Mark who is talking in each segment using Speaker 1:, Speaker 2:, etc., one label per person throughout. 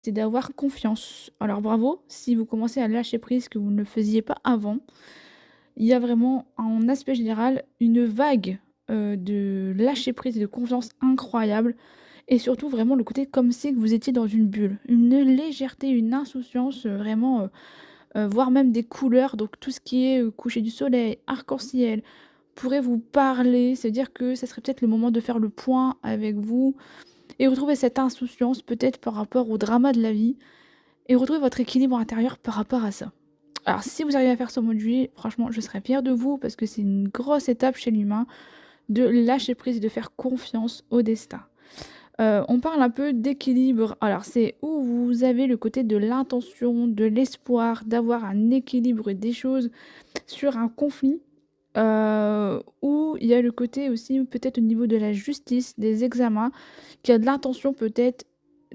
Speaker 1: c'est d'avoir confiance. Alors bravo, si vous commencez à lâcher prise que vous ne le faisiez pas avant. Il y a vraiment, en aspect général, une vague, de lâcher prise et de confiance incroyable et surtout vraiment le côté comme si que vous étiez dans une bulle. Une légèreté, une insouciance, vraiment, voire même des couleurs, donc tout ce qui est, coucher du soleil, arc-en-ciel, pourrait vous parler. C'est-à-dire que ça serait peut-être le moment de faire le point avec vous et retrouver cette insouciance peut-être par rapport au drama de la vie et retrouver votre équilibre intérieur par rapport à ça. Alors si vous arrivez à faire ça au mois de juillet, franchement, je serais fière de vous parce que c'est une grosse étape chez l'humain de lâcher prise et de faire confiance au destin. On parle un peu d'équilibre. Alors c'est où vous avez le côté de l'intention, de l'espoir, d'avoir un équilibre des choses sur un conflit, où il y a le côté aussi peut-être au niveau de la justice, des examens, qui a de l'intention peut-être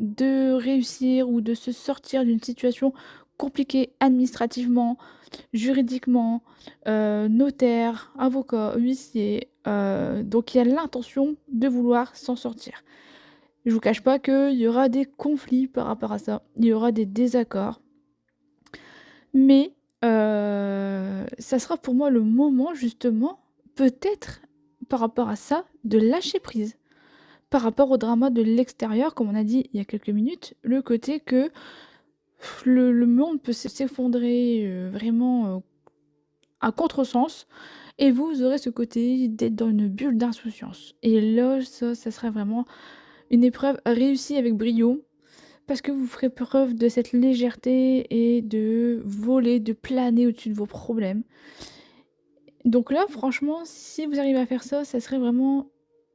Speaker 1: de réussir ou de se sortir d'une situation compliquée administrativement, juridiquement, notaire, avocat, huissier, donc il y a l'intention de vouloir s'en sortir. Je vous cache pas qu'il y aura des conflits par rapport à ça, il y aura des désaccords, mais ça sera pour moi le moment justement, peut-être par rapport à ça, de lâcher prise. Par rapport au drama de l'extérieur, comme on a dit il y a quelques minutes, le côté que le monde peut s'effondrer, vraiment, à contresens et vous aurez ce côté d'être dans une bulle d'insouciance et là, ça serait vraiment une épreuve réussie avec brio parce que vous ferez preuve de cette légèreté et de voler, de planer au-dessus de vos problèmes. Donc là, franchement, si vous arrivez à faire ça, ça serait vraiment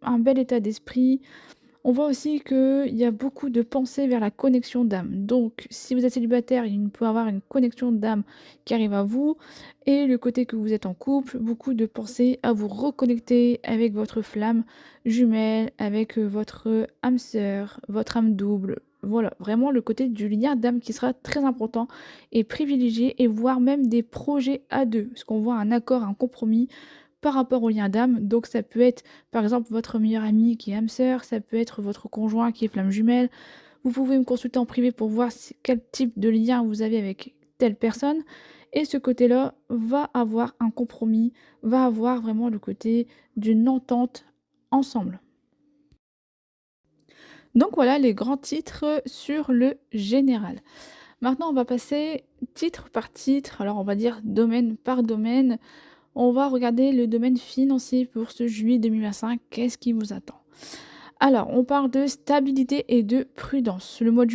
Speaker 1: un bel état d'esprit. On voit aussi qu'il y a beaucoup de pensées vers la connexion d'âme. Donc, si vous êtes célibataire, il peut y avoir une connexion d'âme qui arrive à vous. Et le côté que vous êtes en couple, beaucoup de pensées à vous reconnecter avec votre flamme jumelle, avec votre âme sœur, votre âme double. Voilà, vraiment le côté du lien d'âme qui sera très important et privilégié, et voire même des projets à deux. Parce qu'on voit un accord, un compromis par rapport au lien d'âme. Donc ça peut être, par exemple, votre meilleure amie qui est âme sœur, ça peut être votre conjoint qui est flamme jumelle. Vous pouvez me consulter en privé pour voir quel type de lien vous avez avec telle personne. Et ce côté-là va avoir un compromis, va avoir vraiment le côté d'une entente ensemble. Donc voilà les grands titres sur le général. Maintenant, on va passer titre par titre, alors on va dire domaine par domaine. On va regarder le domaine financier pour ce juillet 2025. Qu'est-ce qui vous attend? Alors, on parle de stabilité et de prudence. Le mois de